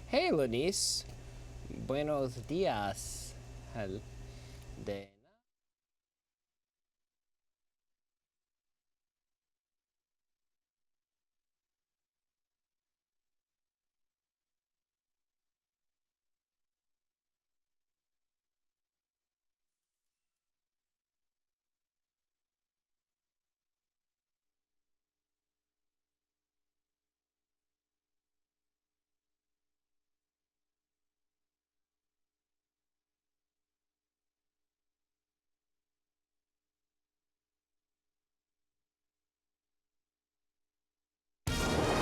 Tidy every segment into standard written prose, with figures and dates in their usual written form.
Hey, Lenice. Buenos días. De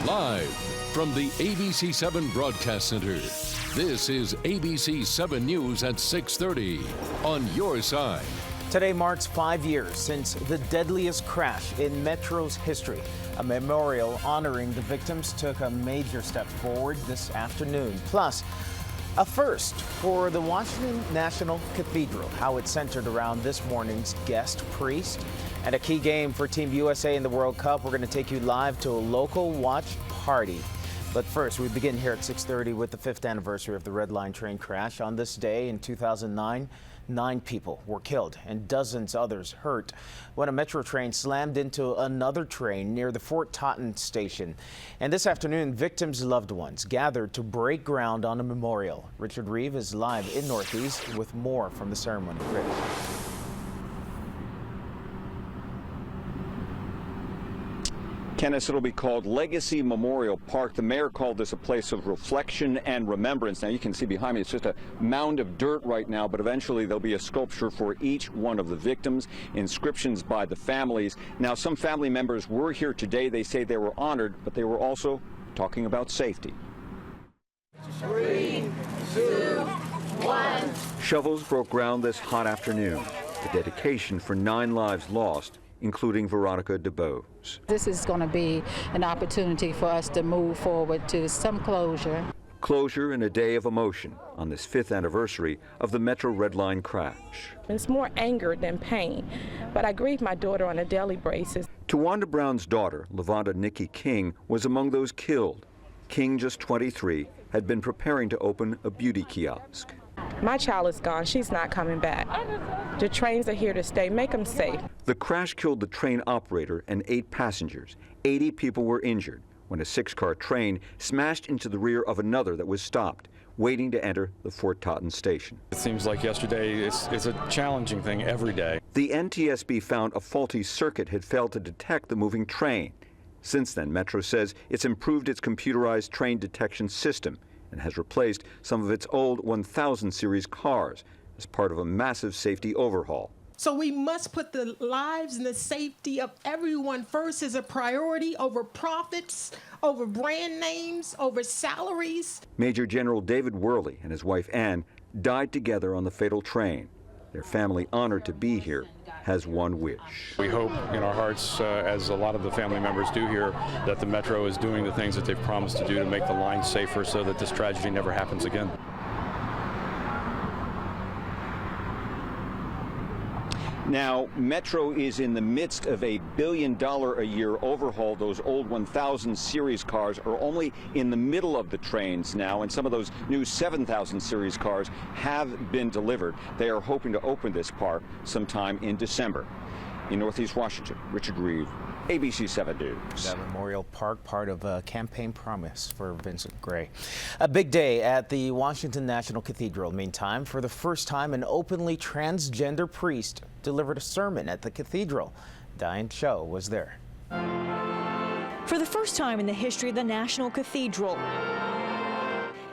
Live from the ABC7 Broadcast Center, this is ABC7 News at 6:30 on your side. Today marks 5 years since the deadliest crash in Metro's history. A memorial honoring the victims took a major step forward this afternoon. Plus, a first for the Washington National Cathedral, how it centered around this morning's guest priest. And a key game for Team USA in the World Cup. We're going to take you live to a local watch party. But first, we begin here at 6:30 with the 5th anniversary of the Red Line train crash. On this day in 2009, 9 people were killed and dozens others hurt when a Metro train slammed into another train near the Fort Totten station. And this afternoon, victims' loved ones gathered to break ground on a memorial. Richard Reeve is live in Northeast with more from the ceremony. Rich. Kenneth, it'll be called Legacy Memorial Park. The mayor called this a place of reflection and remembrance. Now you can see behind me, it's just a mound of dirt right now, but eventually there'll be a sculpture for each one of the victims, inscriptions by the families. Now some family members were here today. They say they were honored, but they were also talking about safety. 3, 2, 1. Shovels broke ground this hot afternoon. The dedication for 9 lives lost, including Veronica DeBose. This is going to be an opportunity for us to move forward to some closure. Closure in a day of emotion on this 5th anniversary of the Metro Red Line crash. It's more anger than pain, but I grieve my daughter on a daily basis. Tawanda Brown's daughter, Lavonda Nikki King, was among those killed. King, just 23, had been preparing to open a beauty kiosk. My child is gone. She's not coming back. The trains are here to stay. Make them safe. The crash killed the train operator and 8 passengers. 80 people were injured when a 6-car train smashed into the rear of another that was stopped, waiting to enter the Fort Totten station. It seems like yesterday it's a challenging thing every day. The NTSB found a faulty circuit had failed to detect the moving train. Since then, Metro says it's improved its computerized train detection system and has replaced some of its old 1000 series cars as part of a massive safety overhaul. So we must put the lives and the safety of everyone first as a priority over profits, over brand names, over salaries. Major General David Worley and his wife Ann died together on the fatal train. Their family, honored to be here, has one wish. We hope in our hearts, as a lot of the family members do here, that the Metro is doing the things that they've promised to do to make the line safer so that this tragedy never happens again. Now, Metro is in the midst of a $1 billion a year overhaul. Those old 1000 series cars are only in the middle of the trains now, and some of those new 7000 series cars have been delivered. They are hoping to open this park sometime in December. In Northeast Washington, Richard Reeve, ABC7 News. That Memorial Park, part of a campaign promise for Vincent Gray. A big day at the Washington National Cathedral. Meantime, for the first time, an openly transgender priest delivered a sermon at the cathedral. Diane Cho was there. For the first time in the history of the National Cathedral,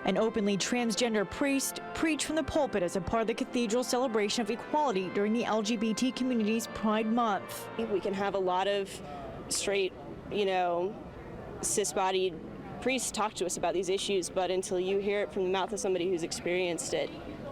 an openly transgender priest preached from the pulpit as a part of the cathedral's celebration of equality during the LGBT community's Pride Month. We can have a lot of straight, cis-bodied priests talk to us about these issues, but until you hear it from the mouth of somebody who's experienced it,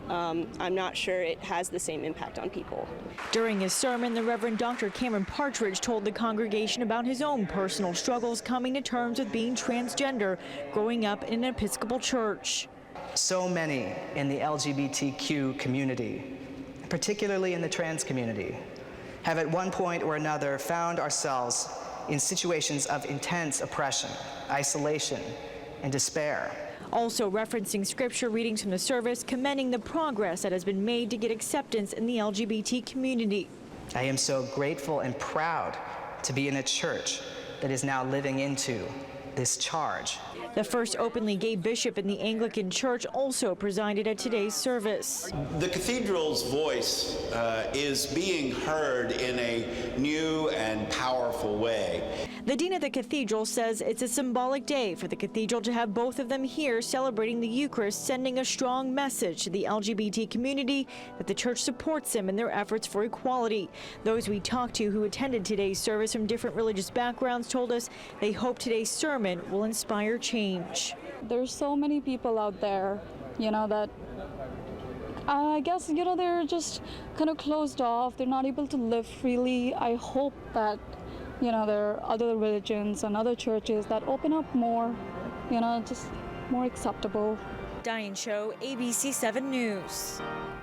I'm not sure it has the same impact on people. During his sermon, the Reverend Dr. Cameron Partridge told the congregation about his own personal struggles coming to terms with being transgender growing up in an Episcopal church. So many in the LGBTQ community, particularly in the trans community, have at one point or another found ourselves in situations of intense oppression, isolation, and despair. Also referencing scripture readings from the service, commending the progress that has been made to get acceptance in the LGBT community. I am so grateful and proud to be in a church that is now living into this charge. The first openly gay bishop in the Anglican Church also presided at today's service. The cathedral's voice is being heard in a new and powerful way. The dean of the cathedral says it's a symbolic day for the cathedral to have both of them here celebrating the Eucharist, sending a strong message to the LGBT community that the church supports them in their efforts for equality. Those we talked to who attended today's service from different religious backgrounds told us they hope today's sermon will inspire change. There's so many people out there, that I guess, they're just kind of closed off. They're not able to live freely. I hope that, there are other religions and other churches that open up more, just more acceptable. Diane Cho, ABC 7 News.